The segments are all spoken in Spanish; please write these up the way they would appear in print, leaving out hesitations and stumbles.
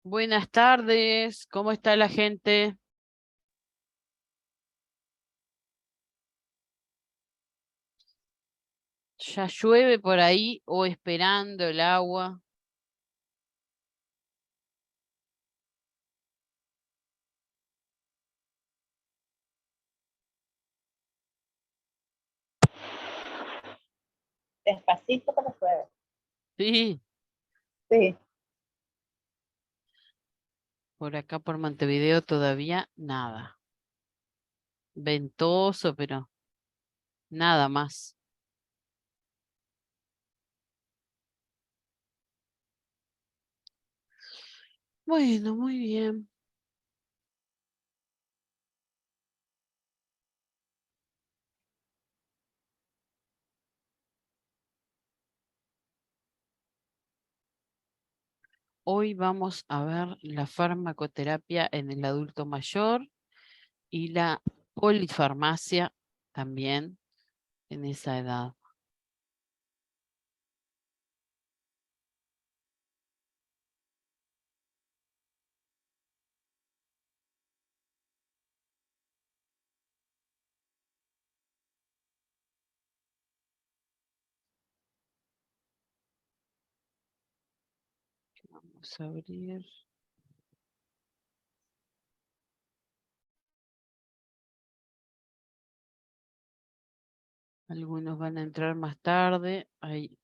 Buenas tardes, ¿cómo está la gente? ¿Ya llueve por ahí o esperando el agua? Despacito pero llueve. Sí, Sí, por acá por Montevideo todavía nada. Ventoso, pero nada más. Bueno, muy bien. Hoy vamos a ver la farmacoterapia en el adulto mayor y la polifarmacia también en esa edad. Vamos a abrir. Algunos van a entrar más tarde. Ahí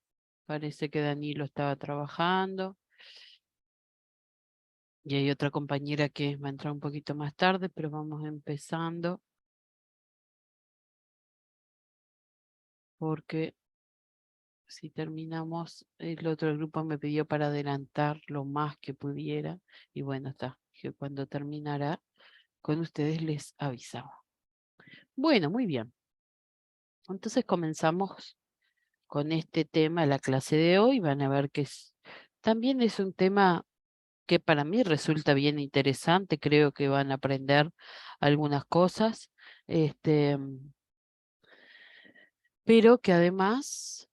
parece que Danilo estaba trabajando. Y hay otra compañera que va a entrar un poquito más tarde, pero vamos empezando porque si terminamos, el otro grupo me pidió para adelantar lo más que pudiera. Y bueno, está, que cuando terminara con ustedes les avisaba. Bueno, muy bien. Entonces comenzamos con este tema, la clase de hoy. Van a ver que también es un tema que para mí resulta bien interesante. Creo que van a aprender algunas cosas. Este, pero que además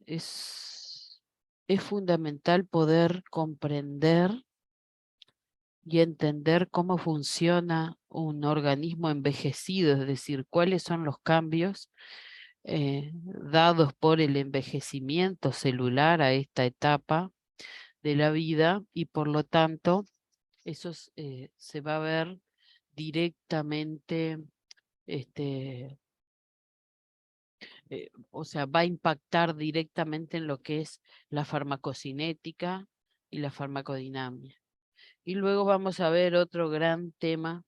es, es fundamental poder comprender y entender cómo funciona un organismo envejecido, es decir, cuáles son los cambios dados por el envejecimiento celular a esta etapa de la vida y por lo tanto eso se va a ver directamente este, o sea, va a impactar directamente en lo que es la farmacocinética y la farmacodinamia. Y luego vamos a ver otro gran tema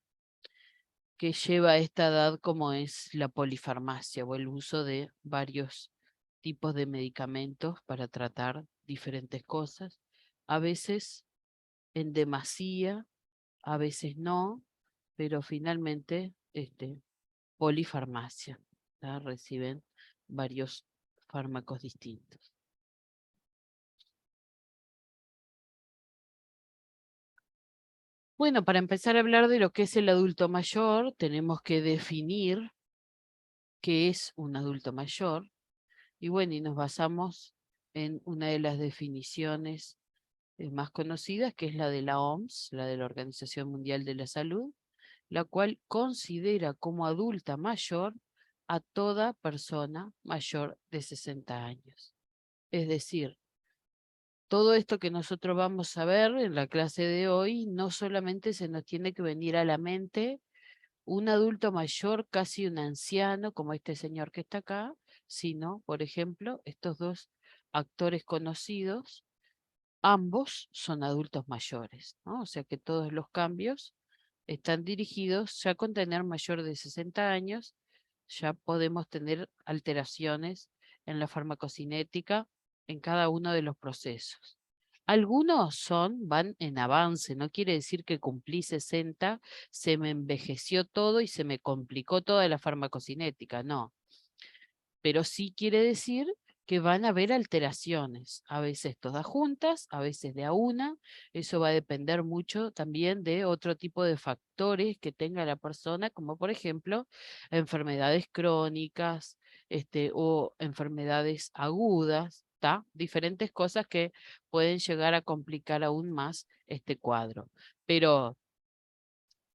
que lleva a esta edad como es la polifarmacia o el uso de varios tipos de medicamentos para tratar diferentes cosas, a veces en demasía, a veces no, pero finalmente polifarmacia, ¿tá? Reciben varios fármacos distintos. Bueno, para empezar a hablar de lo que es el adulto mayor, tenemos que definir qué es un adulto mayor. Y bueno, y nos basamos en una de las definiciones más conocidas, que es la de la OMS, la de la Organización Mundial de la Salud, la cual considera como adulta mayor a toda persona mayor de 60 años. Es decir, todo esto que nosotros vamos a ver en la clase de hoy, no solamente se nos tiene que venir a la mente un adulto mayor, casi un anciano, como este señor que está acá, sino, por ejemplo, estos dos actores conocidos, ambos son adultos mayores, ¿no? O sea que todos los cambios están dirigidos ya con tener mayor de 60 años, ya podemos tener alteraciones en la farmacocinética en cada uno de los procesos. Algunos van en avance, no quiere decir que cumplí 60, se me envejeció todo y se me complicó toda la farmacocinética, no. Pero sí quiere decir que van a haber alteraciones, a veces todas juntas, a veces de a una. Eso va a depender mucho también de otro tipo de factores que tenga la persona, como por ejemplo enfermedades crónicas o enfermedades agudas. ¿Está? Diferentes cosas que pueden llegar a complicar aún más este cuadro. Pero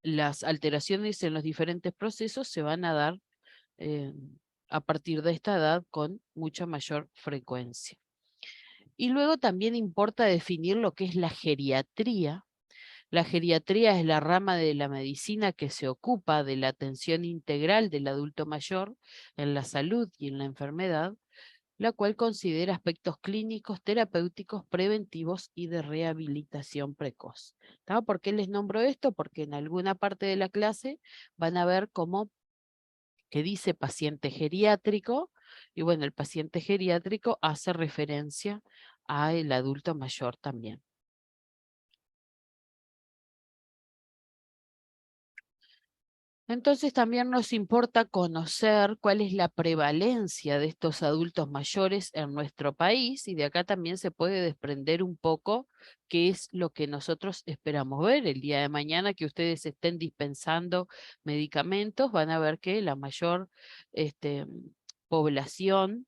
las alteraciones en los diferentes procesos se van a dar eh, a partir de esta edad con mucha mayor frecuencia. Y luego también importa definir lo que es la geriatría. La geriatría es la rama de la medicina que se ocupa de la atención integral del adulto mayor en la salud y en la enfermedad, la cual considera aspectos clínicos, terapéuticos, preventivos y de rehabilitación precoz. ¿Está? ¿Por qué les nombro esto? Porque en alguna parte de la clase van a ver cómo que dice paciente geriátrico, y bueno, el paciente geriátrico hace referencia al adulto mayor también. Entonces también nos importa conocer cuál es la prevalencia de estos adultos mayores en nuestro país, y de acá también se puede desprender un poco qué es lo que nosotros esperamos ver. El día de mañana que ustedes estén dispensando medicamentos, van a ver que la mayor población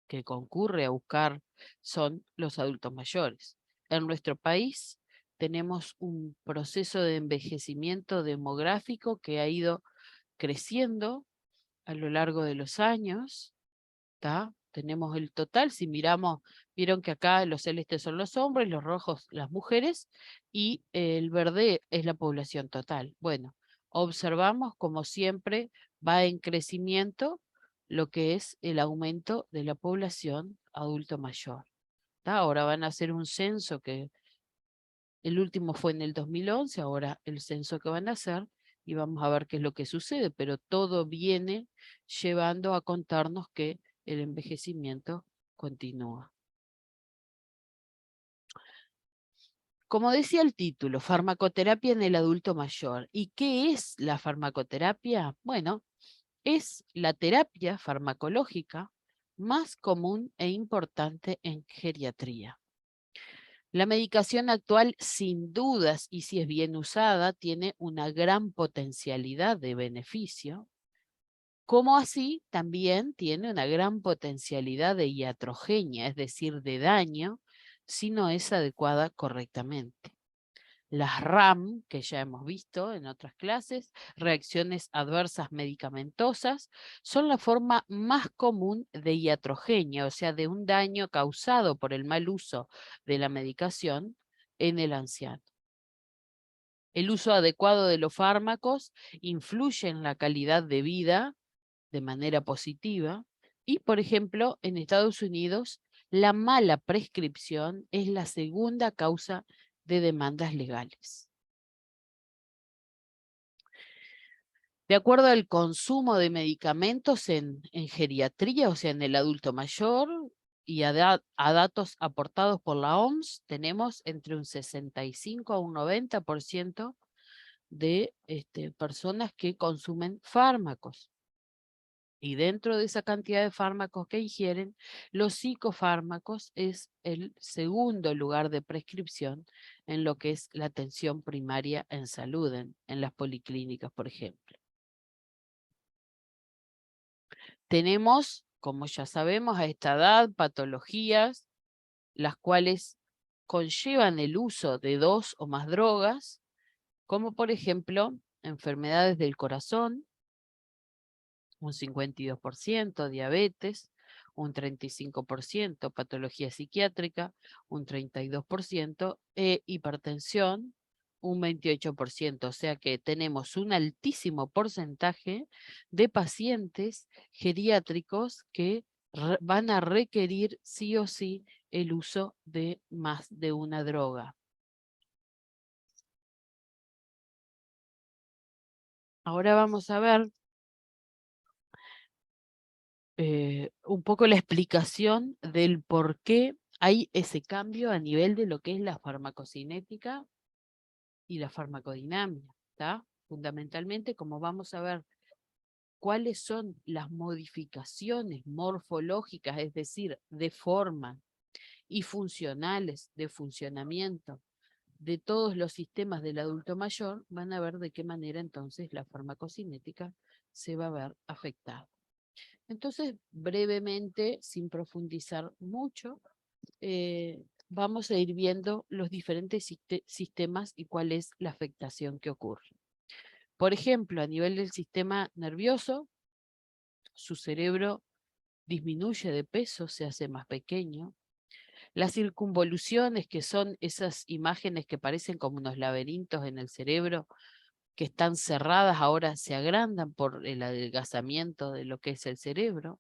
que concurre a buscar son los adultos mayores. En nuestro país tenemos un proceso de envejecimiento demográfico que ha ido creciendo a lo largo de los años. ¿Tá? Tenemos el total, si miramos, vieron que acá los celestes son los hombres, los rojos las mujeres, y el verde es la población total. Bueno, observamos como siempre va en crecimiento lo que es el aumento de la población adulto mayor. ¿Tá? Ahora van a hacer un censo que el último fue en el 2011, ahora el censo que van a hacer, y vamos a ver qué es lo que sucede, pero todo viene llevando a contarnos que el envejecimiento continúa. Como decía el título, farmacoterapia en el adulto mayor. ¿Y qué es la farmacoterapia? Bueno, es la terapia farmacológica más común e importante en geriatría. La medicación actual, sin dudas, y si es bien usada, tiene una gran potencialidad de beneficio, como así también tiene una gran potencialidad de iatrogenia, es decir, de daño, si no es adecuada correctamente. Las RAM, que ya hemos visto en otras clases, reacciones adversas medicamentosas, son la forma más común de iatrogenia, o sea, de un daño causado por el mal uso de la medicación en el anciano. El uso adecuado de los fármacos influye en la calidad de vida de manera positiva y, por ejemplo, en Estados Unidos, la mala prescripción es la segunda causa de demandas legales. De acuerdo al consumo de medicamentos en geriatría, o sea, en el adulto mayor, y a datos aportados por la OMS, tenemos entre un 65 a un 90% de personas que consumen fármacos. Y dentro de esa cantidad de fármacos que ingieren, los psicofármacos es el segundo lugar de prescripción en lo que es la atención primaria en salud, en las policlínicas, por ejemplo. Tenemos, como ya sabemos, a esta edad patologías las cuales conllevan el uso de 2 o más drogas, como por ejemplo enfermedades del corazón, un 52%, diabetes, un 35%, patología psiquiátrica, un 32%, hipertensión, un 28%. O sea que tenemos un altísimo porcentaje de pacientes geriátricos que van a requerir sí o sí el uso de más de una droga. Ahora vamos a ver un poco la explicación del por qué hay ese cambio a nivel de lo que es la farmacocinética y la farmacodinámica, ¿tá? Fundamentalmente, como vamos a ver cuáles son las modificaciones morfológicas, es decir, de forma y funcionales, de funcionamiento de todos los sistemas del adulto mayor, van a ver de qué manera entonces la farmacocinética se va a ver afectada. Entonces, brevemente, sin profundizar mucho, vamos a ir viendo los diferentes sistemas y cuál es la afectación que ocurre. Por ejemplo, a nivel del sistema nervioso, su cerebro disminuye de peso, se hace más pequeño. Las circunvoluciones, que son esas imágenes que parecen como unos laberintos en el cerebro, que están cerradas, ahora se agrandan por el adelgazamiento de lo que es el cerebro.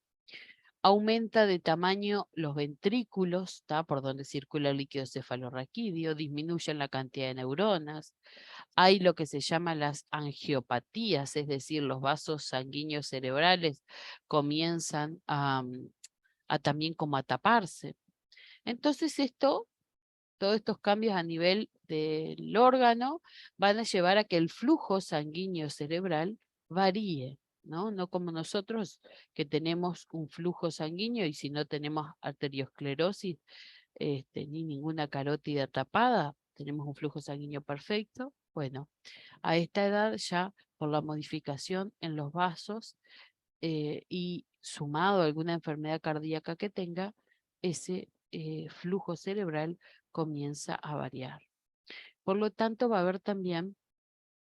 Aumenta de tamaño los ventrículos, por donde circula el líquido cefalorraquídeo, disminuyen la cantidad de neuronas. Hay lo que se llama las angiopatías, es decir, los vasos sanguíneos cerebrales comienzan a también como a taparse. Entonces todos estos cambios a nivel del órgano van a llevar a que el flujo sanguíneo cerebral varíe, ¿no? No como nosotros que tenemos un flujo sanguíneo y si no tenemos arteriosclerosis ni ninguna carótida tapada, tenemos un flujo sanguíneo perfecto. Bueno, a esta edad ya por la modificación en los vasos y sumado a alguna enfermedad cardíaca que tenga, ese flujo cerebral comienza a variar. Por lo tanto, va a haber también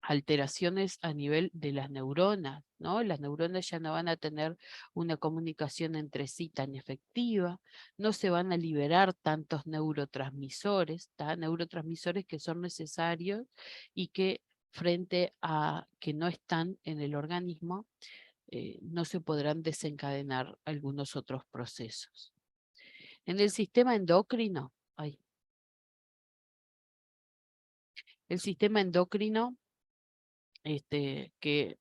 alteraciones a nivel de las neuronas, ¿no? Las neuronas ya no van a tener una comunicación entre sí tan efectiva, no se van a liberar tantos neurotransmisores, neurotransmisores que son necesarios y que frente a que no están en el organismo, no se podrán desencadenar algunos otros procesos. En el sistema endocrino, el sistema endocrino, que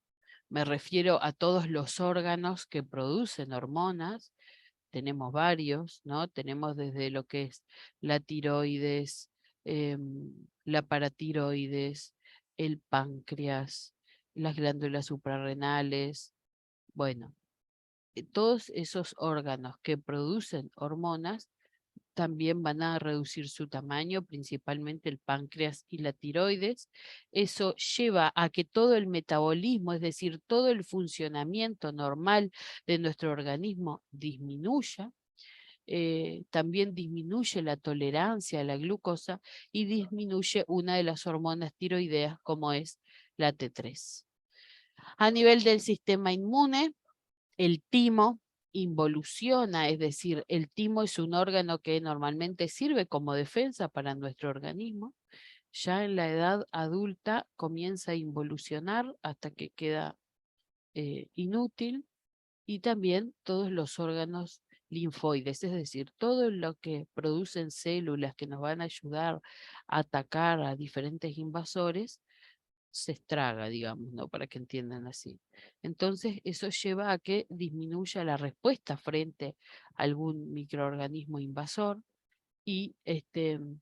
me refiero a todos los órganos que producen hormonas, tenemos varios, ¿no? Tenemos desde lo que es la tiroides, la paratiroides, el páncreas, las glándulas suprarrenales, bueno, todos esos órganos que producen hormonas también van a reducir su tamaño, principalmente el páncreas y la tiroides. Eso lleva a que todo el metabolismo, es decir, todo el funcionamiento normal de nuestro organismo disminuya. También disminuye la tolerancia a la glucosa y disminuye una de las hormonas tiroideas como es la T3. A nivel del sistema inmune, el timo involuciona, es decir, el timo es un órgano que normalmente sirve como defensa para nuestro organismo. Ya en la edad adulta comienza a involucionar hasta que queda inútil, y también todos los órganos linfoides, es decir, todo lo que producen células que nos van a ayudar a atacar a diferentes invasores, se estraga, digamos, ¿no? Para que entiendan así. Entonces, eso lleva a que disminuya la respuesta frente a algún microorganismo invasor y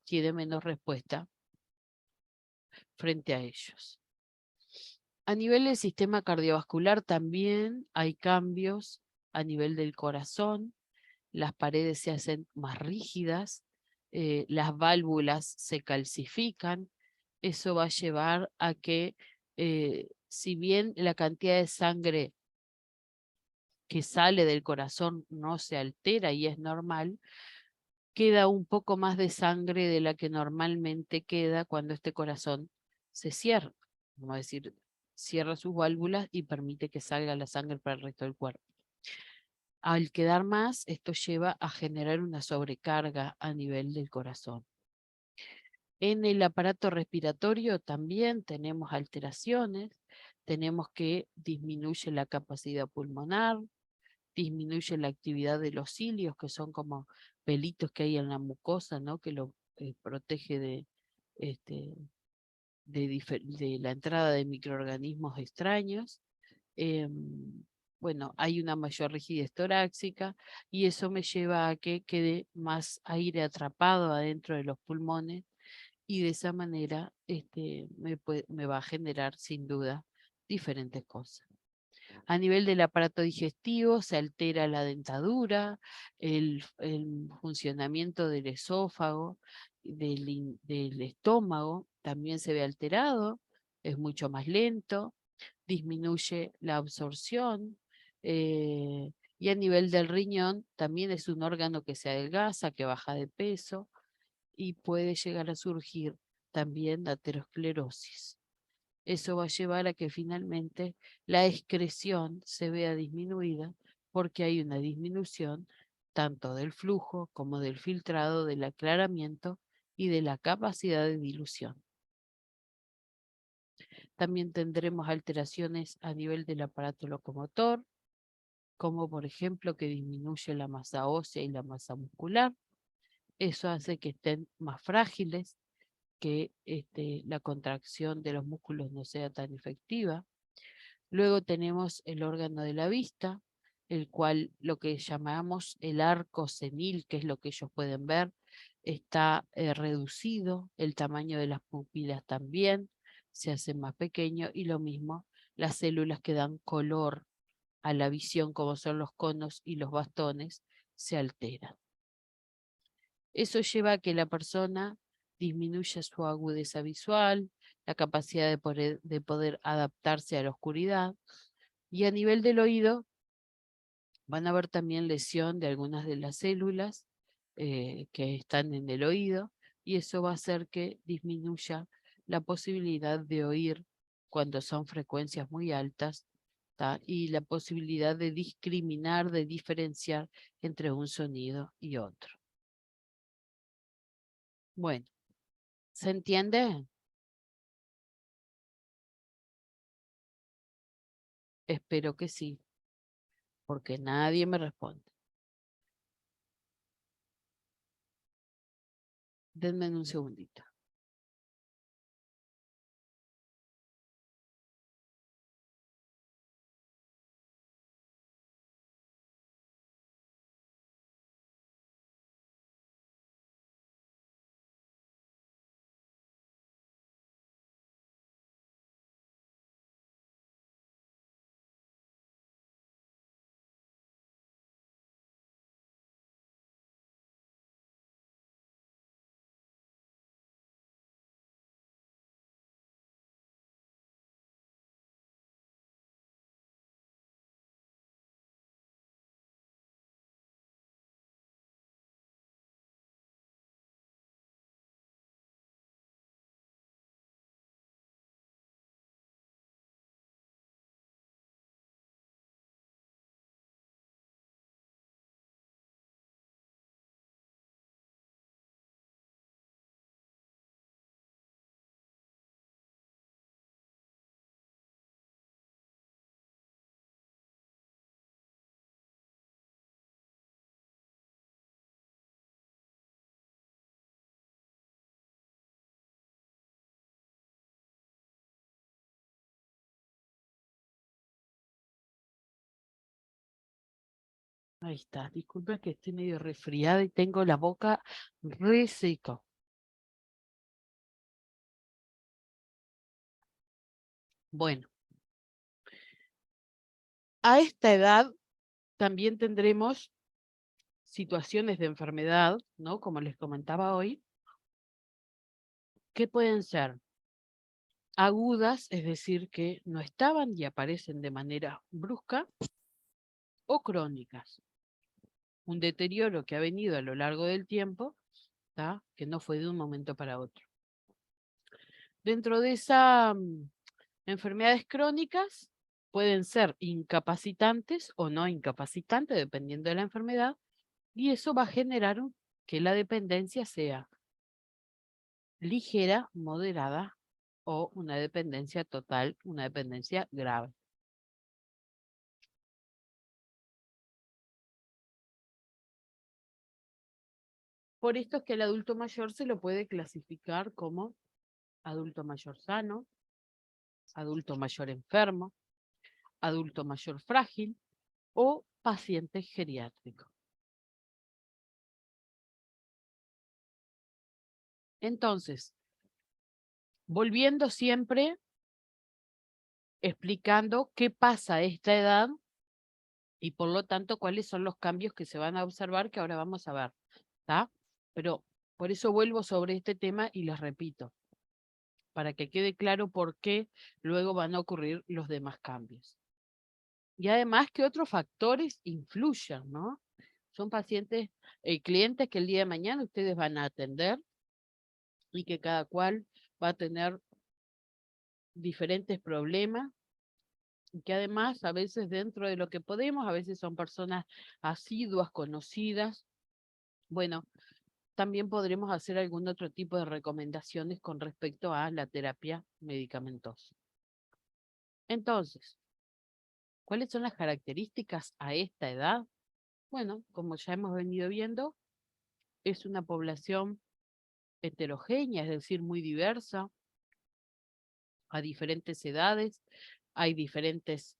tiene menos respuesta frente a ellos. A nivel del sistema cardiovascular también hay cambios a nivel del corazón, las paredes se hacen más rígidas, las válvulas se calcifican. Eso va a llevar a que, si bien la cantidad de sangre que sale del corazón no se altera y es normal, queda un poco más de sangre de la que normalmente queda cuando este corazón se cierra. Vamos a decir, cierra sus válvulas y permite que salga la sangre para el resto del cuerpo. Al quedar más, esto lleva a generar una sobrecarga a nivel del corazón. En el aparato respiratorio también tenemos alteraciones, tenemos que disminuye la capacidad pulmonar, disminuye la actividad de los cilios, que son como pelitos que hay en la mucosa, ¿no? Que lo protege este, de la entrada de microorganismos extraños. Bueno, hay una mayor rigidez torácica y eso me lleva a que quede más aire atrapado adentro de los pulmones y de esa manera me va a generar sin duda diferentes cosas. A nivel del aparato digestivo se altera la dentadura, el funcionamiento del esófago, del estómago también se ve alterado, es mucho más lento, disminuye la absorción Y a nivel del riñón también es un órgano que se adelgaza, que baja de peso y puede llegar a surgir también aterosclerosis. Eso va a llevar a que finalmente la excreción se vea disminuida porque hay una disminución tanto del flujo como del filtrado, del aclaramiento y de la capacidad de dilución. También tendremos alteraciones a nivel del aparato locomotor, como por ejemplo que disminuye la masa ósea y la masa muscular. Eso hace que estén más frágiles, que la contracción de los músculos no sea tan efectiva. Luego tenemos el órgano de la vista, el cual lo que llamamos el arco senil, que es lo que ellos pueden ver, está reducido, el tamaño de las pupilas también se hace más pequeño y lo mismo las células que dan color a la visión, como son los conos y los bastones, se alteran. Eso lleva a que la persona disminuya su agudeza visual, la capacidad de poder adaptarse a la oscuridad, y a nivel del oído van a haber también lesión de algunas de las células que están en el oído, y eso va a hacer que disminuya la posibilidad de oír cuando son frecuencias muy altas, ¿tá? Y la posibilidad de discriminar, de diferenciar entre un sonido y otro. Bueno, ¿se entiende? Espero que sí, porque nadie me responde. Denme un segundito. Ahí está. Disculpen que estoy medio resfriada y tengo la boca reseca. Bueno, a esta edad también tendremos situaciones de enfermedad, ¿no? Como les comentaba hoy, que pueden ser agudas, es decir, que no estaban y aparecen de manera brusca, o crónicas. Un deterioro que ha venido a lo largo del tiempo, ¿tá? Que no fue de un momento para otro. Dentro de esas enfermedades crónicas pueden ser incapacitantes o no incapacitantes, dependiendo de la enfermedad, y eso va a generar que la dependencia sea ligera, moderada o una dependencia total, una dependencia grave. Por esto es que el adulto mayor se lo puede clasificar como adulto mayor sano, adulto mayor enfermo, adulto mayor frágil o paciente geriátrico. Entonces, volviendo siempre, explicando qué pasa a esta edad y por lo tanto cuáles son los cambios que se van a observar que ahora vamos a ver, ¿está? Pero por eso vuelvo sobre este tema y les repito, para que quede claro por qué luego van a ocurrir los demás cambios. Y además que otros factores influyan, ¿no? Son pacientes, clientes que el día de mañana ustedes van a atender y que cada cual va a tener diferentes problemas y que además a veces dentro de lo que podemos, a veces son personas asiduas, conocidas. Bueno, también podremos hacer algún otro tipo de recomendaciones con respecto a la terapia medicamentosa. Entonces, ¿cuáles son las características a esta edad? Bueno, como ya hemos venido viendo, es una población heterogénea, es decir, muy diversa, a diferentes edades, hay diferentes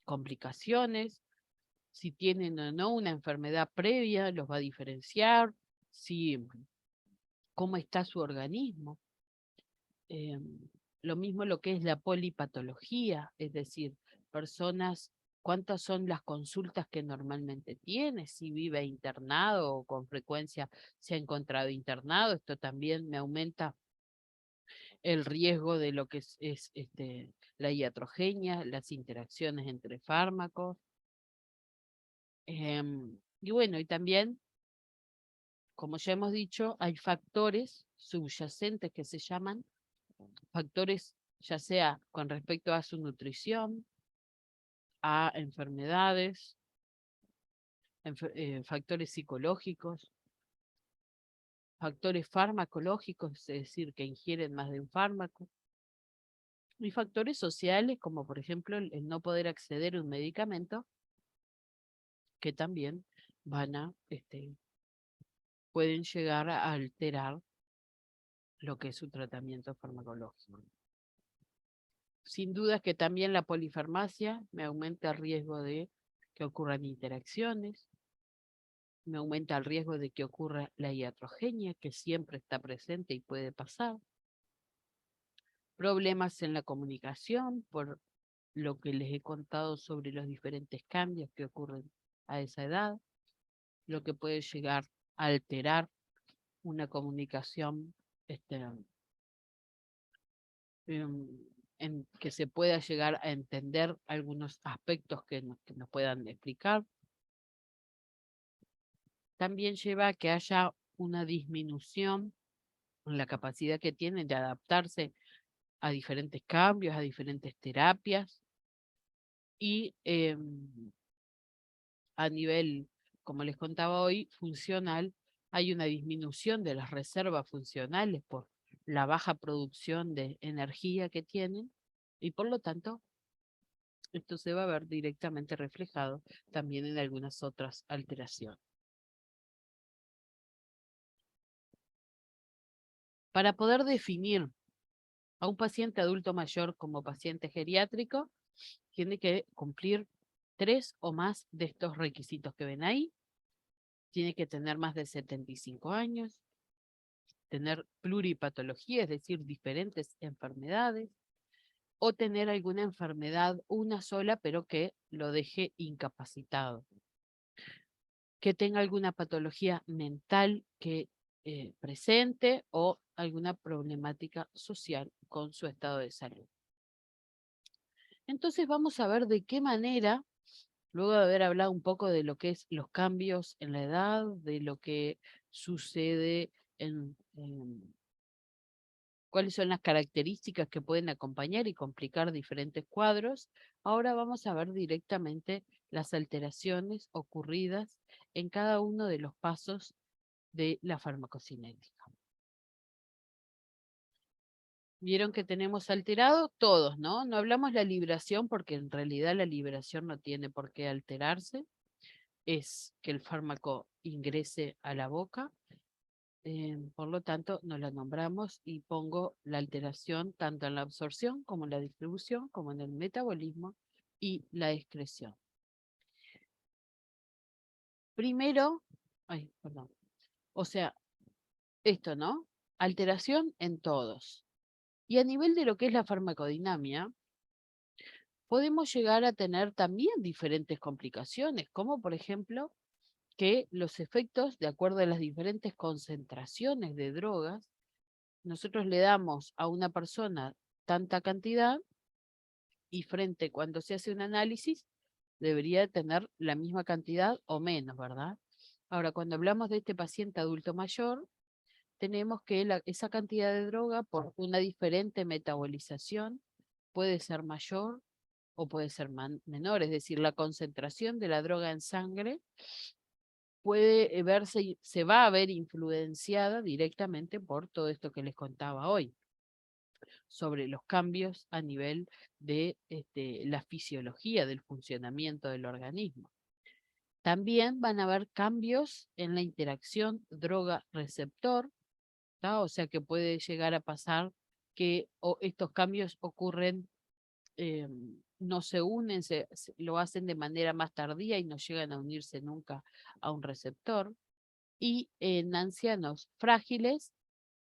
complicaciones, si tienen o no una enfermedad previa, los va a diferenciar, si, cómo está su organismo. Eh, lo mismo lo que es la polipatología, es decir, personas, cuántas son las consultas que normalmente tiene, si vive internado o con frecuencia se ha encontrado internado, esto también me aumenta el riesgo de lo que es la iatrogenia, las interacciones entre fármacos. Y bueno, y también, como ya hemos dicho, hay factores subyacentes que se llaman factores, ya sea con respecto a su nutrición, a enfermedades, factores psicológicos, factores farmacológicos, es decir, que ingieren más de un fármaco, y factores sociales, como por ejemplo el no poder acceder a un medicamento, que también van a, pueden llegar a alterar lo que es su tratamiento farmacológico. Sin duda que también la polifarmacia me aumenta el riesgo de que ocurran interacciones, me aumenta el riesgo de que ocurra la iatrogenia, que siempre está presente y puede pasar, problemas en la comunicación, por lo que les he contado sobre los diferentes cambios que ocurren a esa edad, lo que puede llegar a alterar una comunicación em, en que se pueda llegar a entender algunos aspectos que nos puedan explicar. También lleva a que haya una disminución en la capacidad que tienen de adaptarse a diferentes cambios, a diferentes terapias y a nivel, como les contaba hoy, funcional, hay una disminución de las reservas funcionales por la baja producción de energía que tienen y por lo tanto esto se va a ver directamente reflejado también en algunas otras alteraciones. Para poder definir a un paciente adulto mayor como paciente geriátrico, tiene que cumplir 3 o más de estos requisitos que ven ahí. Tiene que tener más de 75 años, tener pluripatología, es decir, diferentes enfermedades, o tener alguna enfermedad, una sola, pero que lo deje incapacitado. Que tenga alguna patología mental que presente o alguna problemática social con su estado de salud. Entonces vamos a ver de qué manera, luego de haber hablado un poco de lo que es los cambios en la edad, de lo que sucede en cuáles son las características que pueden acompañar y complicar diferentes cuadros, ahora vamos a ver directamente las alteraciones ocurridas en cada uno de los pasos de la farmacocinética. Vieron que tenemos alterado todos, ¿no? No hablamos la liberación porque en realidad la liberación no tiene por qué alterarse, es que el fármaco ingrese a la boca. Por lo tanto, no la nombramos y pongo la alteración tanto en la absorción como en la distribución, como en el metabolismo y la excreción. Primero, ay, perdón, o sea, esto, ¿no? Alteración en todos. Y a nivel de lo que es la farmacodinamia, podemos llegar a tener también diferentes complicaciones, como por ejemplo que los efectos, de acuerdo a las diferentes concentraciones de drogas, nosotros le damos a una persona tanta cantidad y frente cuando se hace un análisis, debería tener la misma cantidad o menos, ¿verdad? Ahora, cuando hablamos de este paciente adulto mayor, tenemos que esa cantidad de droga, por una diferente metabolización, puede ser mayor o puede ser menor, es decir, la concentración de la droga en sangre puede verse, se va a ver influenciada directamente por todo esto que les contaba hoy, sobre los cambios a nivel de la fisiología del funcionamiento del organismo. También van a haber cambios en la interacción droga-receptor, o sea que puede llegar a pasar que estos cambios ocurren, no se unen, lo hacen de manera más tardía y no llegan a unirse nunca a un receptor. Y en ancianos frágiles,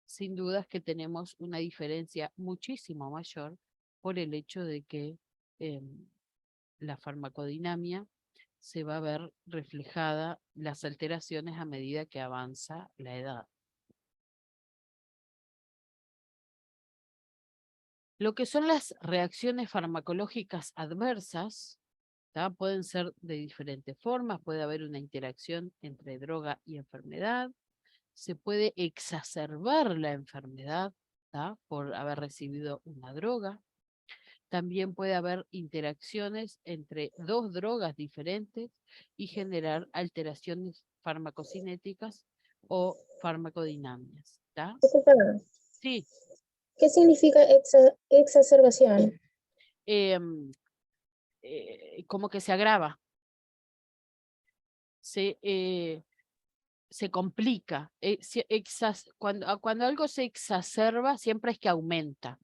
sin dudas que tenemos una diferencia muchísimo mayor por el hecho de que la farmacodinamia se va a ver reflejada las alteraciones a medida que avanza la edad. Lo que son las reacciones farmacológicas adversas, pueden ser de diferentes formas, puede haber una interacción entre droga y enfermedad, se puede exacerbar la enfermedad por haber recibido una droga, también puede haber interacciones entre dos drogas diferentes y generar alteraciones farmacocinéticas o farmacodinámicas. Disculpa, Sí. ¿qué significa exacerbación? Como que se agrava, se complica. Cuando algo se exacerba, siempre es que aumenta,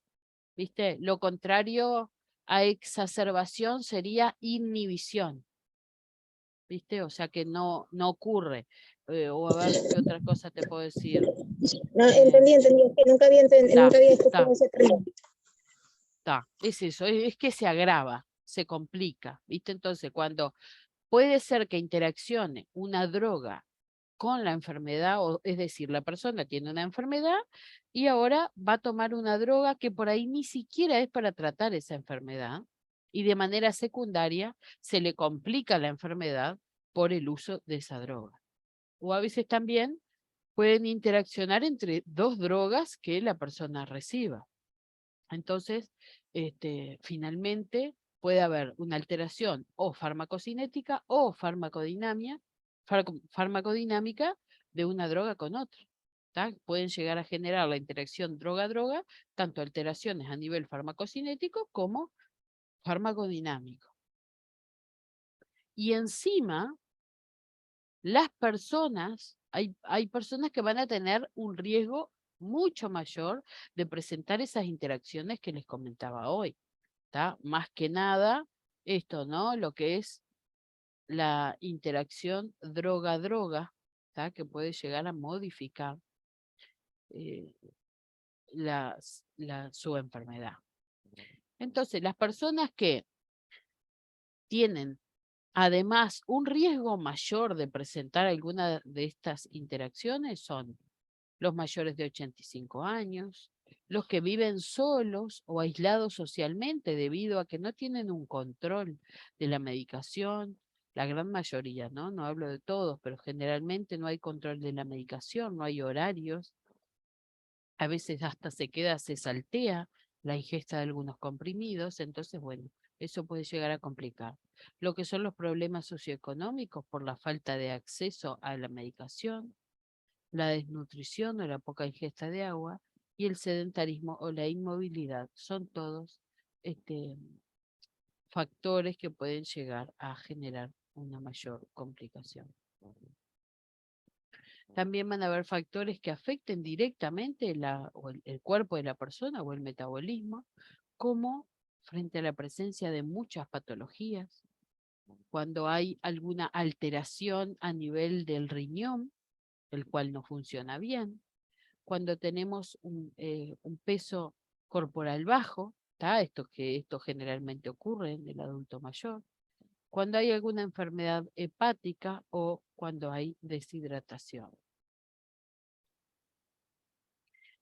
¿viste? Lo contrario a exacerbación sería inhibición, ¿viste? O sea que no ocurre. O a ver qué otra cosa te puedo decir. No, entendí, es que nunca había escuchado ese término. Es eso, es que se agrava, se complica, ¿viste? Entonces, cuando puede ser que interaccione una droga con la enfermedad, es decir, la persona tiene una enfermedad y ahora va a tomar una droga que por ahí ni siquiera es para tratar esa enfermedad, y de manera secundaria se le complica la enfermedad por el uso de esa droga. O a veces también pueden interaccionar entre dos drogas que la persona reciba. Entonces, finalmente puede haber una alteración o farmacocinética o farmacodinámica de una droga con otra. Pueden llegar a generar la interacción droga-droga, tanto alteraciones a nivel farmacocinético como farmacodinámico. Y encima, las personas, hay personas que van a tener un riesgo mucho mayor de presentar esas interacciones que les comentaba hoy. Más que nada, esto, ¿no? Lo que es la interacción droga-droga, que puede llegar a modificar su enfermedad. Entonces, las personas que tienen además un riesgo mayor de presentar alguna de estas interacciones son los mayores de 85 años, los que viven solos o aislados socialmente debido a que no tienen un control de la medicación, la gran mayoría, ¿no? No hablo de todos, pero generalmente no hay control de la medicación, no hay horarios, a veces hasta se saltea la ingesta de algunos comprimidos, entonces, bueno, eso puede llegar a complicar. Lo que son los problemas socioeconómicos por la falta de acceso a la medicación, la desnutrición o la poca ingesta de agua, y el sedentarismo o la inmovilidad. Son todos factores que pueden llegar a generar una mayor complicación. También van a haber factores que afecten directamente el cuerpo de la persona o el metabolismo, como frente a la presencia de muchas patologías, cuando hay alguna alteración a nivel del riñón, el cual no funciona bien, cuando tenemos un peso corporal bajo, esto generalmente ocurre en el adulto mayor, cuando hay alguna enfermedad hepática o cuando hay deshidratación.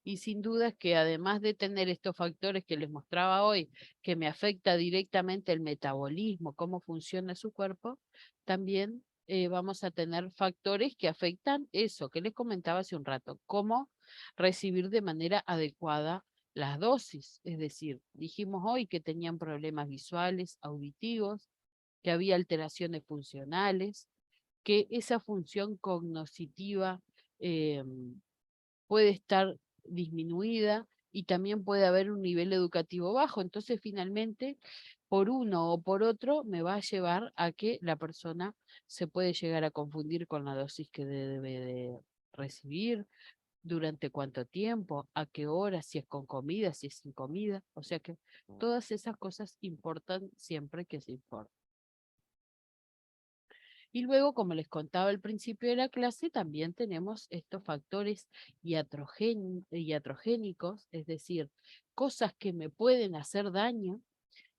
Y sin duda es que además de tener estos factores que les mostraba hoy, que me afecta directamente el metabolismo, cómo funciona su cuerpo, también vamos a tener factores que afectan eso que les comentaba hace un rato, cómo recibir de manera adecuada las dosis. Es decir, dijimos hoy que tenían problemas visuales, auditivos, que había alteraciones funcionales, que esa función cognitiva puede estar disminuida y también puede haber un nivel educativo bajo. Entonces, finalmente, por uno o por otro, me va a llevar a que la persona se puede llegar a confundir con la dosis que debe de recibir, durante cuánto tiempo, a qué hora, si es con comida, si es sin comida. O sea que todas esas cosas importan siempre que se informe. Y luego, como les contaba al principio de la clase, también tenemos estos factores iatrogénicos, es decir, cosas que me pueden hacer daño.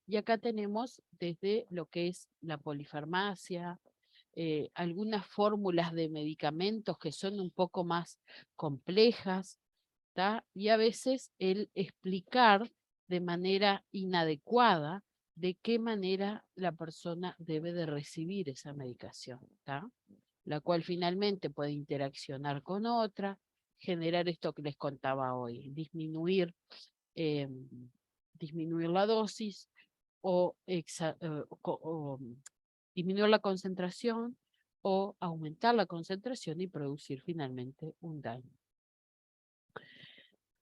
Y acá tenemos desde lo que es la polifarmacia, algunas fórmulas de medicamentos que son un poco más complejas, ¿tá? Y a veces el explicar de manera inadecuada de qué manera la persona debe de recibir esa medicación, ¿tá? La cual finalmente puede interaccionar con otra, generar esto que les contaba hoy, eh, disminuir la dosis o, disminuir la concentración o aumentar la concentración y producir finalmente un daño.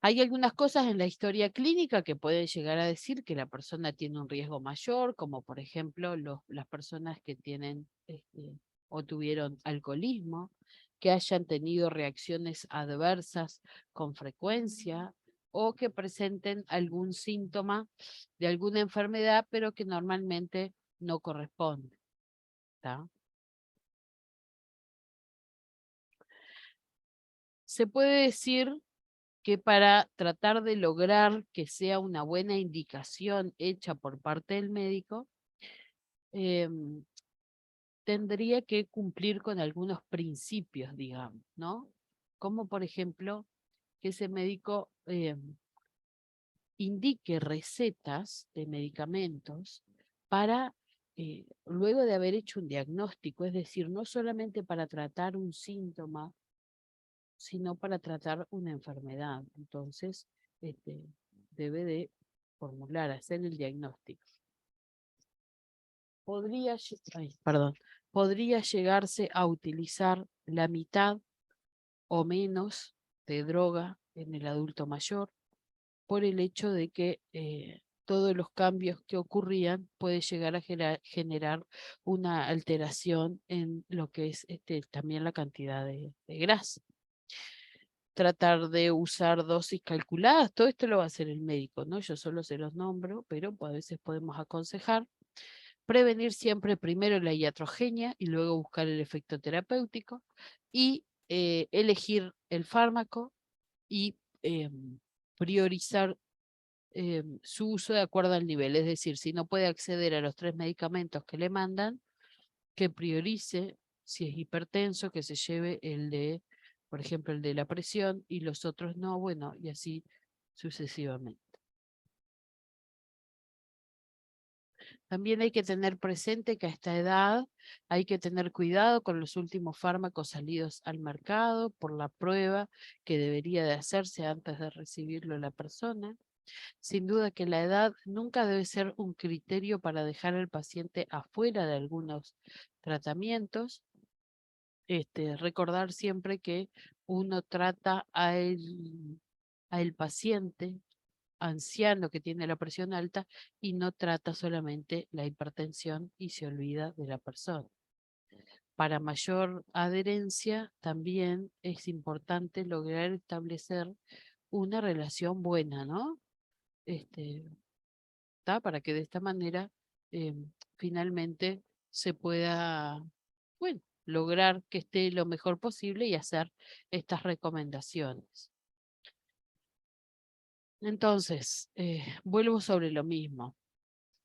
Hay algunas cosas en la historia clínica que pueden llegar a decir que la persona tiene un riesgo mayor, como por ejemplo las personas que tienen o tuvieron alcoholismo, que hayan tenido reacciones adversas con frecuencia o que presenten algún síntoma de alguna enfermedad, pero que normalmente no corresponde, ¿tá? Se puede decir que para tratar de lograr que sea una buena indicación hecha por parte del médico, tendría que cumplir con algunos principios, digamos, ¿no? Como por ejemplo, que ese médico indique recetas de medicamentos para, luego de haber hecho un diagnóstico, es decir, no solamente para tratar un síntoma, sino para tratar una enfermedad. Entonces, debe de formular, hacer el diagnóstico. Podría llegarse a utilizar la mitad o menos de droga en el adulto mayor por el hecho de que todos los cambios que ocurrían puede llegar a generar una alteración en lo que es también la cantidad de grasa. Tratar de usar dosis calculadas, todo esto lo va a hacer el médico, ¿no? Yo solo se los nombro, pero a veces podemos aconsejar. Prevenir siempre primero la iatrogenia y luego buscar el efecto terapéutico y elegir el fármaco y priorizar su uso de acuerdo al nivel. Es decir, si no puede acceder a los 3 medicamentos que le mandan, que priorice, si es hipertenso, que se lleve el de, por ejemplo, el de la presión y los otros no, bueno, y así sucesivamente. También hay que tener presente que a esta edad hay que tener cuidado con los últimos fármacos salidos al mercado por la prueba que debería de hacerse antes de recibirlo la persona. Sin duda que la edad nunca debe ser un criterio para dejar al paciente afuera de algunos tratamientos. Recordar siempre que uno trata al paciente anciano que tiene la presión alta y no trata solamente la hipertensión y se olvida de la persona. Para mayor adherencia también es importante lograr establecer una relación buena, ¿no? Para que de esta manera finalmente se pueda, bueno, lograr que esté lo mejor posible y hacer estas recomendaciones. Entonces, vuelvo sobre lo mismo.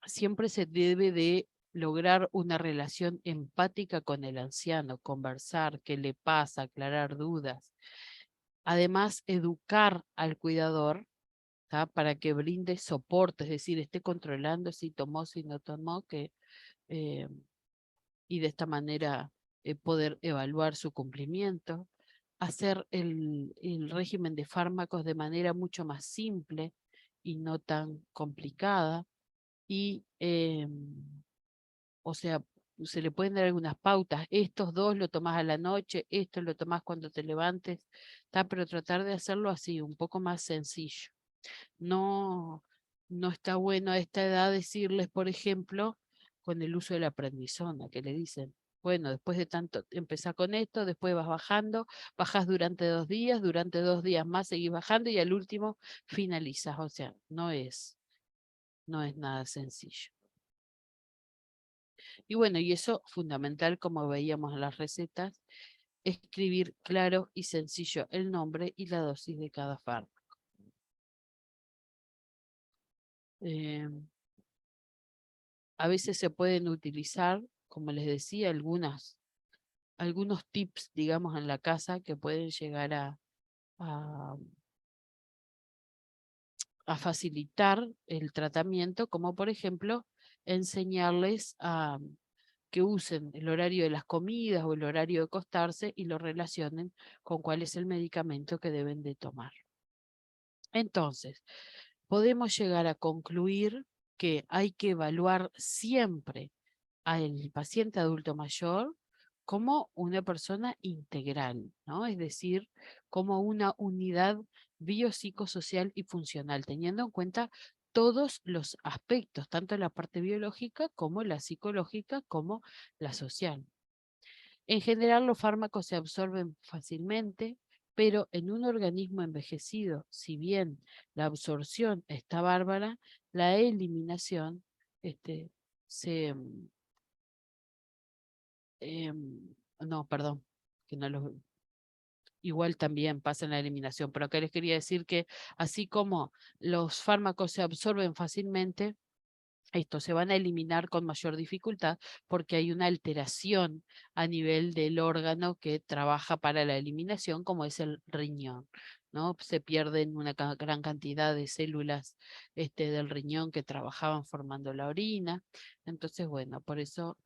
Siempre se debe de lograr una relación empática con el anciano, conversar, qué le pasa, aclarar dudas. Además, educar al cuidador, ¿tá? Para que brinde soporte, es decir, esté controlando si tomó, si no tomó, y de esta manera poder evaluar su cumplimiento. Hacer el régimen de fármacos de manera mucho más simple y no tan complicada. Y, o sea, se le pueden dar algunas pautas. Estos dos lo tomás a la noche, esto lo tomás cuando te levantes, pero tratar de hacerlo así, un poco más sencillo. No, no está bueno a esta edad decirles, por ejemplo, con el uso de la prednisona, que le dicen, bueno, después de tanto, empezá con esto, después vas bajando, bajás durante 2 días, durante 2 días más seguís bajando y al último finalizas. O sea, no es nada sencillo. Y bueno, y eso fundamental, como veíamos en las recetas, escribir claro y sencillo el nombre y la dosis de cada fármaco. A veces se pueden utilizar, como les decía, algunos tips, digamos, en la casa que pueden llegar a facilitar el tratamiento, como por ejemplo, enseñarles a que usen el horario de las comidas o el horario de acostarse y lo relacionen con cuál es el medicamento que deben de tomar. Entonces, podemos llegar a concluir que hay que evaluar siempre al paciente adulto mayor como una persona integral, ¿no? Es decir, como una unidad biopsicosocial y funcional, teniendo en cuenta todos los aspectos, tanto la parte biológica como la psicológica como la social. En general, los fármacos se absorben fácilmente, pero en un organismo envejecido, si bien la absorción está bárbara, la eliminación se... no, perdón, que no los... Igual también pasa en la eliminación, pero acá les quería decir que así como los fármacos se absorben fácilmente, estos se van a eliminar con mayor dificultad porque hay una alteración a nivel del órgano que trabaja para la eliminación, como es el riñón, ¿no? Se pierden una gran cantidad de células del riñón que trabajaban formando la orina. Entonces, bueno, por eso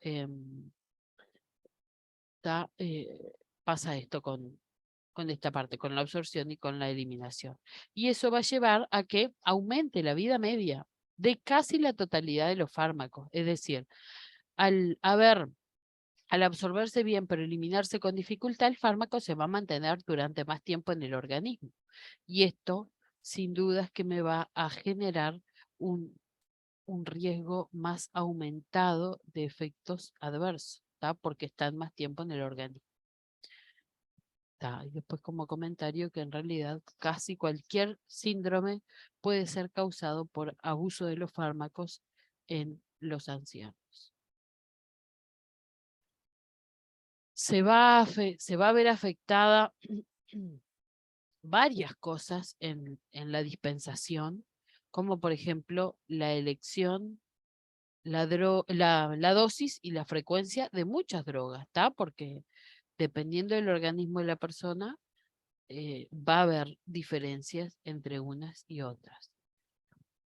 pasa esto con esta parte, con la absorción y con la eliminación. Y eso va a llevar a que aumente la vida media de casi la totalidad de los fármacos. Es decir, al absorberse bien pero eliminarse con dificultad, el fármaco se va a mantener durante más tiempo en el organismo. Y esto, sin dudas, que me va a generar un riesgo más aumentado de efectos adversos, porque están más tiempo en el organismo. Y después como comentario que en realidad casi cualquier síndrome puede ser causado por abuso de los fármacos en los ancianos. Se va a ver afectada varias cosas en la dispensación, como por ejemplo la elección, la dosis y la frecuencia de muchas drogas, porque dependiendo del organismo de la persona, va a haber diferencias entre unas y otras.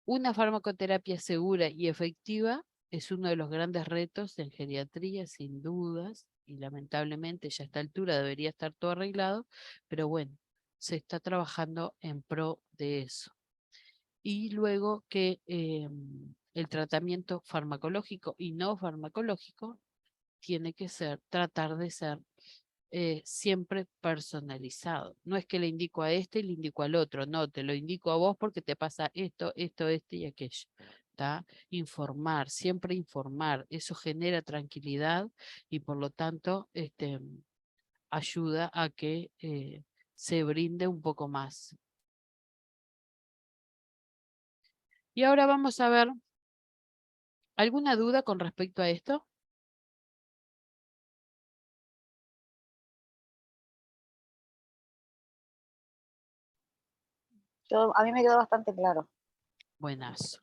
Una farmacoterapia segura y efectiva es uno de los grandes retos en geriatría, sin dudas, y lamentablemente ya a esta altura debería estar todo arreglado, pero bueno, se está trabajando en pro de eso. Y luego que el tratamiento farmacológico y no farmacológico tiene que tratar de ser siempre personalizado. No es que le indico a este y le indico al otro, no, te lo indico a vos porque te pasa esto, este y aquello. Informar, siempre informar, eso genera tranquilidad y por lo tanto ayuda a que se brinde un poco más. Y ahora vamos a ver, ¿alguna duda con respecto a esto? A mí me quedó bastante claro. Buenas.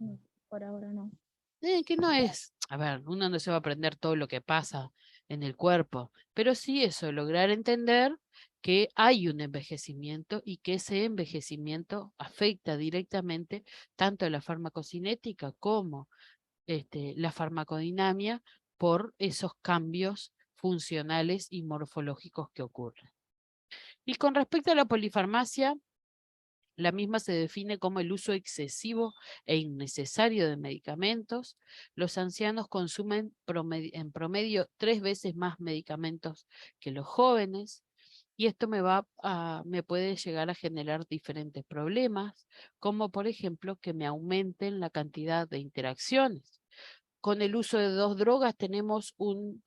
Por ahora no. Que no es, a ver, uno no se va a aprender todo lo que pasa en el cuerpo, pero sí eso, lograr entender que hay un envejecimiento y que ese envejecimiento afecta directamente tanto la farmacocinética como la farmacodinamia por esos cambios funcionales y morfológicos que ocurren. Y con respecto a la polifarmacia, la misma se define como el uso excesivo e innecesario de medicamentos. Los ancianos consumen en promedio 3 veces más medicamentos que los jóvenes, y esto me puede llegar a generar diferentes problemas, como por ejemplo que me aumenten la cantidad de interacciones. Con el uso de 2 drogas tenemos un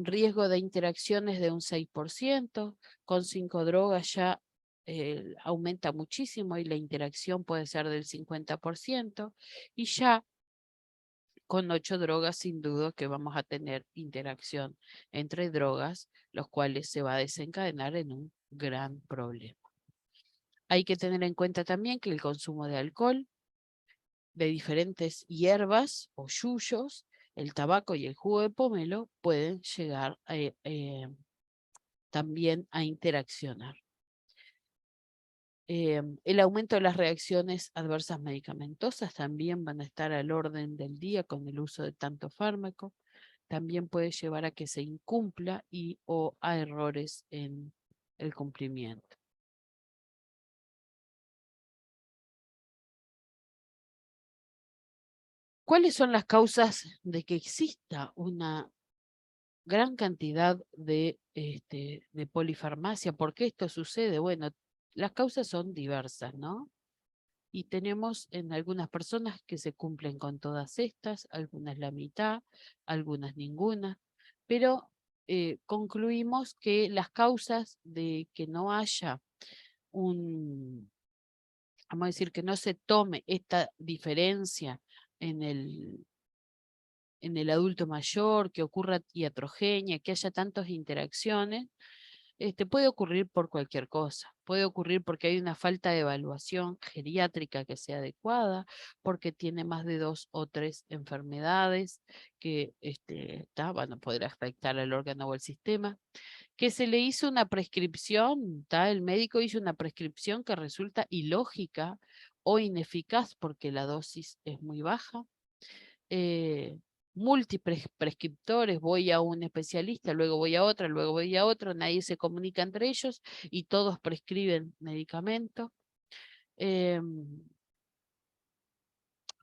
riesgo de interacciones de un 6%, con 5 drogas ya aumenta muchísimo y la interacción puede ser del 50%, y ya con 8 drogas sin duda que vamos a tener interacción entre drogas, los cuales se va a desencadenar en un gran problema. Hay que tener en cuenta también que el consumo de alcohol, de diferentes hierbas o yuyos, el tabaco y el jugo de pomelo pueden llegar también a interaccionar. El aumento de las reacciones adversas medicamentosas también van a estar al orden del día con el uso de tanto fármaco. También puede llevar a que se incumpla o a errores en el cumplimiento. ¿Cuáles son las causas de que exista una gran cantidad de polifarmacia? ¿Por qué esto sucede? Bueno, las causas son diversas, ¿no? Y tenemos en algunas personas que se cumplen con todas estas, algunas la mitad, algunas ninguna, pero concluimos que las causas de que no haya vamos a decir, que no se tome esta diferencia en el adulto mayor, que ocurra iatrogenia, que haya tantas interacciones, puede ocurrir por cualquier cosa. Puede ocurrir porque hay una falta de evaluación geriátrica que sea adecuada, porque tiene más de 2 o 3 enfermedades que van a poder afectar al órgano o al sistema, que se le hizo una prescripción, el médico hizo una prescripción que resulta ilógica o ineficaz porque la dosis es muy baja. Múltiples prescriptores, voy a un especialista, luego voy a otra, luego voy a otro, nadie se comunica entre ellos y todos prescriben medicamento.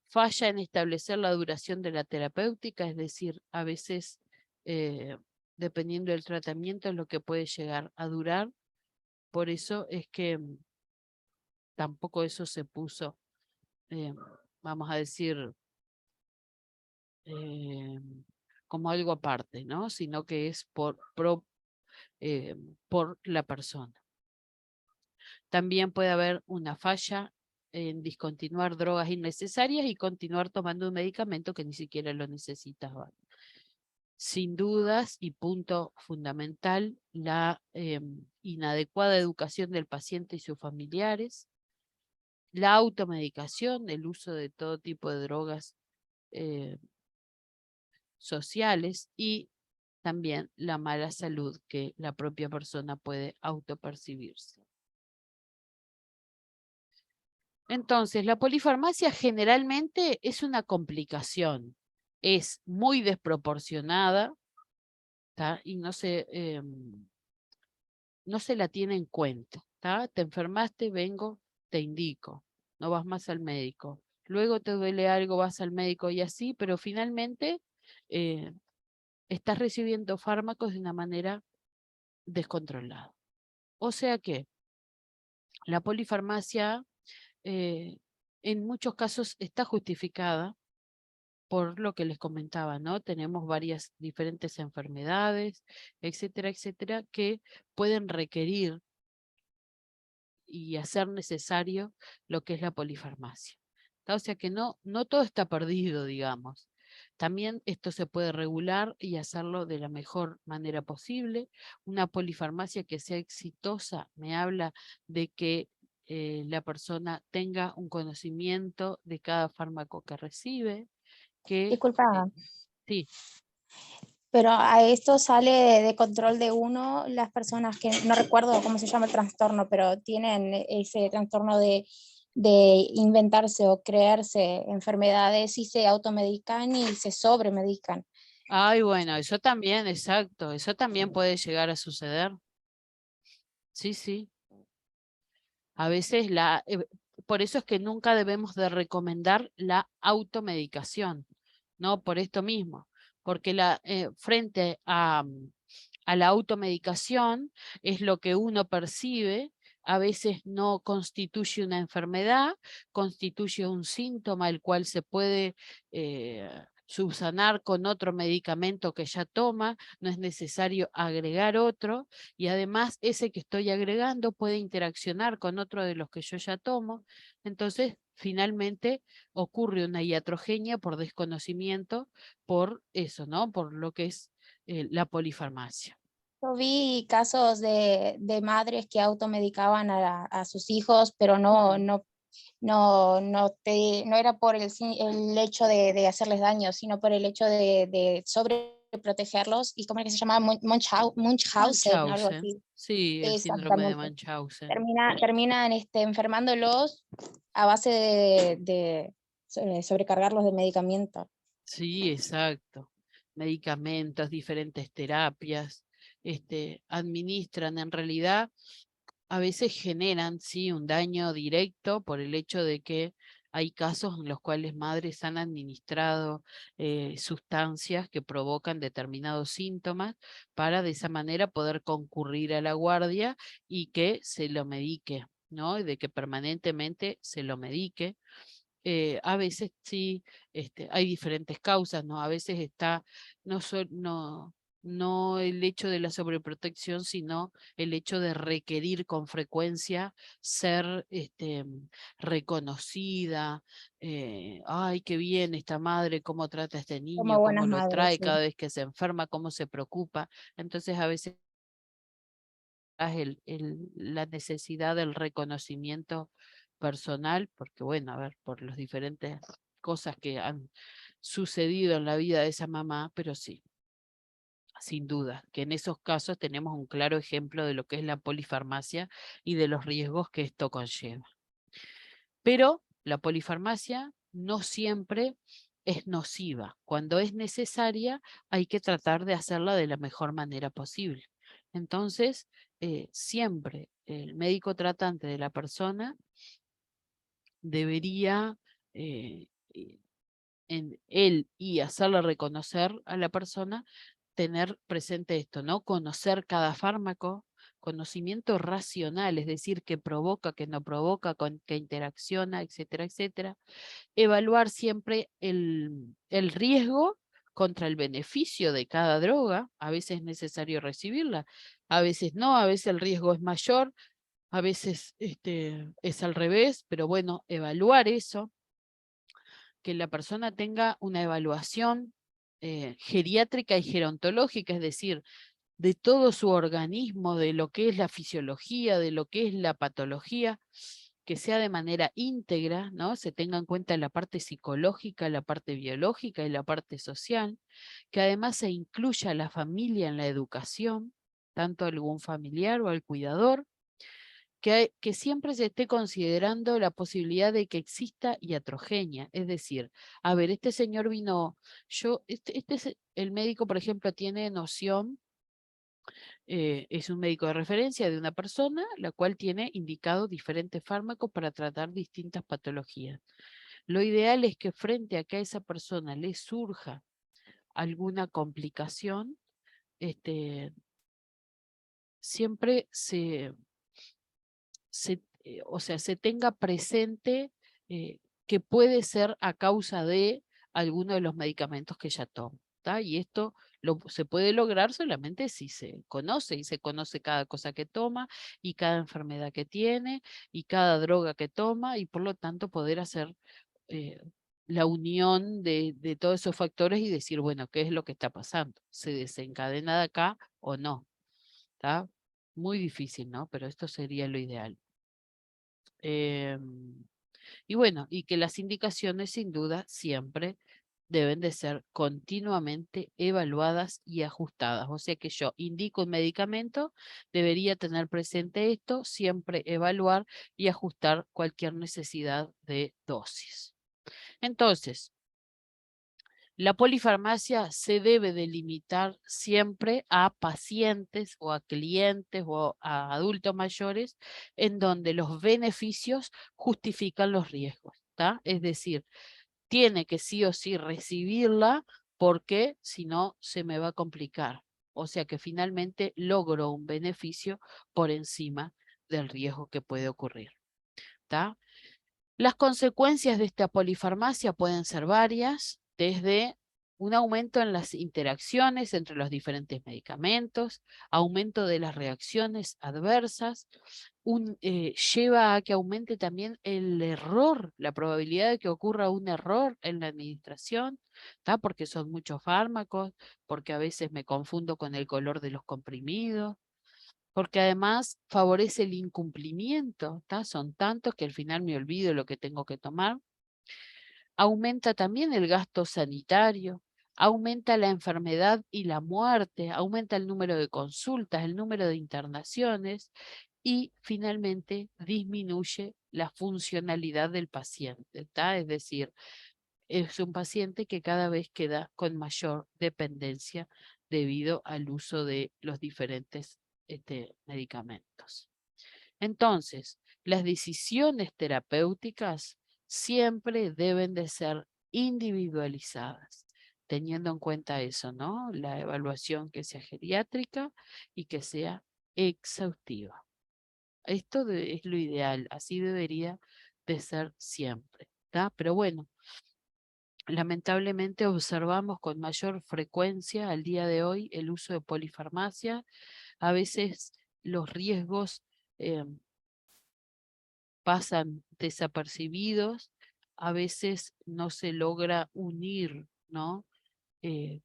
Falla en establecer la duración de la terapéutica, es decir, a veces dependiendo del tratamiento es lo que puede llegar a durar. Por eso es que tampoco eso se puso, vamos a decir, como algo aparte, ¿no? Sino que es por la persona. También puede haber una falla en discontinuar drogas innecesarias y continuar tomando un medicamento que ni siquiera lo necesitaba. Sin dudas, y punto fundamental, la inadecuada educación del paciente y sus familiares, la automedicación, el uso de todo tipo de drogas sociales y también la mala salud que la propia persona puede autopercibirse. Entonces, la polifarmacia generalmente es una complicación, es muy desproporcionada, y no se la tiene en cuenta. Te enfermaste, vengo, te indico, no vas más al médico. Luego te duele algo, vas al médico y así, pero finalmente estás recibiendo fármacos de una manera descontrolada. O sea que la polifarmacia en muchos casos está justificada por lo que les comentaba, ¿no? Tenemos varias diferentes enfermedades, etcétera, etcétera, que pueden requerir y hacer necesario lo que es la polifarmacia. O sea que no todo está perdido, digamos. También esto se puede regular y hacerlo de la mejor manera posible. Una polifarmacia que sea exitosa me habla de que la persona tenga un conocimiento de cada fármaco que recibe. Disculpa, Sí. Pero a esto sale de control de uno las personas que, no recuerdo cómo se llama el trastorno, pero tienen ese trastorno de inventarse o crearse enfermedades y se automedican y se sobremedican. Ay, bueno, eso también, exacto, eso también puede llegar a suceder. Sí, sí. A veces por eso es que nunca debemos de recomendar la automedicación, ¿no? Por esto mismo, porque frente a la automedicación es lo que uno percibe, a veces no constituye una enfermedad, constituye un síntoma el cual se puede subsanar con otro medicamento que ya toma, no es necesario agregar otro, y además ese que estoy agregando puede interaccionar con otro de los que yo ya tomo, entonces finalmente ocurre una iatrogenia por desconocimiento, por eso, ¿no? Por lo que es la polifarmacia. Yo vi casos de madres que automedicaban a sus hijos, pero no era por el hecho de hacerles daño, sino por el hecho de sobreprotegerlos, y como es que se llama Munchausen, algo Munchausen, así. sí, el síndrome de Exactamente. Munchausen. Terminan enfermándolos a base de sobrecargarlos de medicamentos. Sí, exacto. Medicamentos, diferentes terapias, administran en realidad, a veces generan, sí, un daño directo por el hecho de que hay casos en los cuales madres han administrado sustancias que provocan determinados síntomas para de esa manera poder concurrir a la guardia y que se lo medique, ¿no? Y de que permanentemente se lo medique. A veces sí, hay diferentes causas, ¿no? A veces está no el hecho de la sobreprotección, sino el hecho de requerir con frecuencia ser reconocida. Ay, qué bien esta madre, cómo trata a este Como niño, cómo buenas lo madres, trae sí. cada vez que se enferma, cómo se preocupa. Entonces a veces la necesidad del reconocimiento personal, porque bueno, a ver, por las diferentes cosas que han sucedido en la vida de esa mamá, pero sí, sin duda, que en esos casos tenemos un claro ejemplo de lo que es la polifarmacia y de los riesgos que esto conlleva. Pero la polifarmacia no siempre es nociva. Cuando es necesaria, hay que tratar de hacerla de la mejor manera posible. Entonces, siempre el médico tratante de la persona debería, en él y hacerle reconocer a la persona, tener presente esto, ¿no? Conocer cada fármaco, conocimiento racional, es decir, qué provoca, qué no provoca, con qué interacciona, etcétera, etcétera. Evaluar siempre el riesgo contra el beneficio de cada droga. A veces es necesario recibirla, a veces no, a veces el riesgo es mayor, a veces es al revés, pero bueno, evaluar eso, que la persona tenga una evaluación geriátrica y gerontológica, es decir, de todo su organismo, de lo que es la fisiología, de lo que es la patología, que sea de manera íntegra, ¿no? Se tenga en cuenta la parte psicológica, la parte biológica y la parte social, que además se incluya a la familia en la educación, tanto algún familiar o al cuidador, que siempre se esté considerando la posibilidad de que exista iatrogenia, es decir, a ver, este señor vino, el médico, por ejemplo, tiene noción, es un médico de referencia de una persona, la cual tiene indicado diferentes fármacos para tratar distintas patologías. Lo ideal es que frente a que a esa persona le surja alguna complicación, siempre o sea, se tenga presente que puede ser a causa de alguno de los medicamentos que ella toma, ¿tá? Y esto se puede lograr solamente si se conoce, y se conoce cada cosa que toma, y cada enfermedad que tiene, y cada droga que toma, y por lo tanto poder hacer eh, la unión de todos esos factores y decir, bueno, ¿qué es lo que está pasando? ¿Se desencadena de acá o no? ¿Tá? Muy difícil, ¿no? Pero esto sería lo ideal. Y bueno, y que las indicaciones sin duda siempre deben de ser continuamente evaluadas y ajustadas. O sea que yo indico un medicamento, debería tener presente esto, siempre evaluar y ajustar cualquier necesidad de dosis. Entonces, la polifarmacia se debe de limitar siempre a pacientes o a clientes o a adultos mayores en donde los beneficios justifican los riesgos, ¿tá? Es decir, tiene que sí o sí recibirla porque si no se me va a complicar. O sea que finalmente logro un beneficio por encima del riesgo que puede ocurrir, ¿tá? Las consecuencias de esta polifarmacia pueden ser varias, desde un aumento en las interacciones entre los diferentes medicamentos, aumento de las reacciones adversas, lleva a que aumente también el error, la probabilidad de que ocurra un error en la administración, ¿tá? Porque son muchos fármacos, porque a veces me confundo con el color de los comprimidos, porque además favorece el incumplimiento, ¿tá? Son tantos que al final me olvido lo que tengo que tomar. Aumenta también el gasto sanitario, aumenta la enfermedad y la muerte, aumenta el número de consultas, el número de internaciones y finalmente disminuye la funcionalidad del paciente, ¿tá? Es decir, es un paciente que cada vez queda con mayor dependencia debido al uso de los diferentes medicamentos. Entonces, las decisiones terapéuticas siempre deben de ser individualizadas, teniendo en cuenta eso, ¿no? La evaluación que sea geriátrica y que sea exhaustiva. Esto es lo ideal, así debería de ser siempre, ¿tá? Pero bueno, lamentablemente observamos con mayor frecuencia al día de hoy el uso de polifarmacia. A veces los riesgos pasan desapercibidos, a veces no se logra unir, ¿no?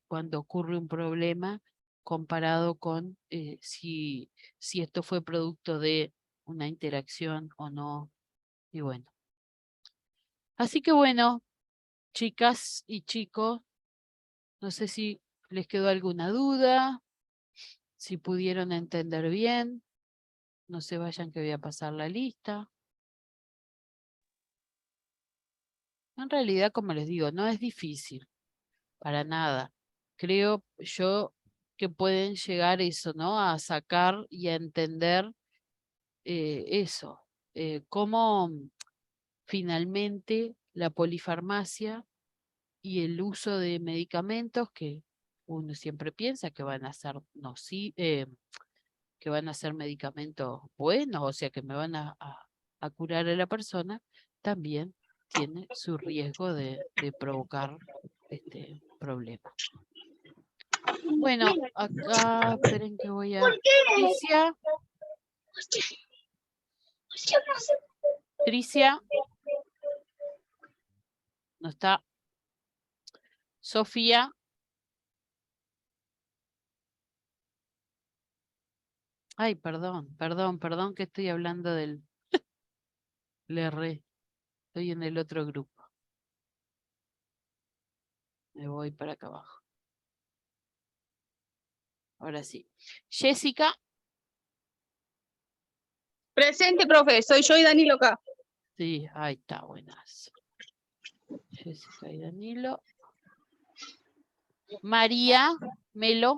Cuando ocurre un problema comparado con si esto fue producto de una interacción o no. Y bueno. Así que bueno, chicas y chicos, no sé si les quedó alguna duda, si pudieron entender bien, no se vayan que voy a pasar la lista. En realidad, como les digo, no es difícil, para nada. Creo yo que pueden llegar eso, ¿no? A sacar y a entender eso, cómo finalmente la polifarmacia y el uso de medicamentos que uno siempre piensa que van a ser que van a ser medicamentos buenos, o sea que me van a curar a la persona, también tiene su riesgo de provocar este problema. Bueno, acá, esperen que voy a... Tricia. Tricia. No está. Sofía. Ay, perdón que estoy hablando del... Le erré. Estoy en el otro grupo. Me voy para acá abajo. Ahora sí. Jessica. Presente, profe. Soy yo y Danilo acá. Sí, ahí está, buenas. Jessica y Danilo. María Melo.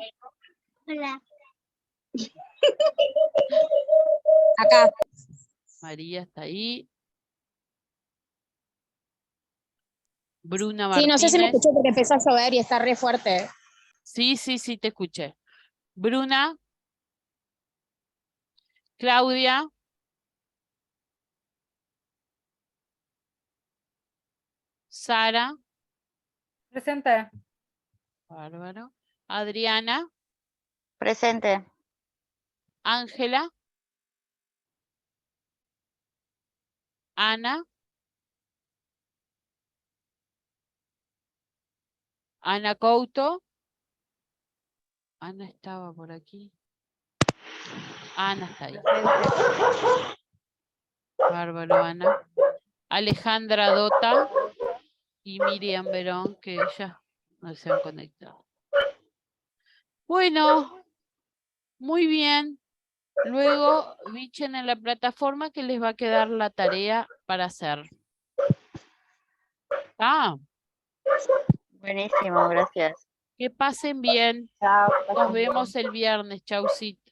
Hola. Acá. María está ahí. Bruna Sí, Martínez. no sé si me escuché porque empezó a llover y está re fuerte. Sí, te escuché. Bruna. Claudia. Sara. Presente. Bárbaro. Adriana. Presente. Ángela. Ana. Ana Couto. Ana estaba por aquí. Ana está ahí. Bárbaro, Ana. Alejandra Dota. y Miriam Verón, que ya no se han conectado. Bueno, muy bien. Luego bichen en la plataforma que les va a quedar la tarea para hacer. Buenísimo, gracias. Que pasen bien. Chao. Nos vemos el viernes. Chaucito.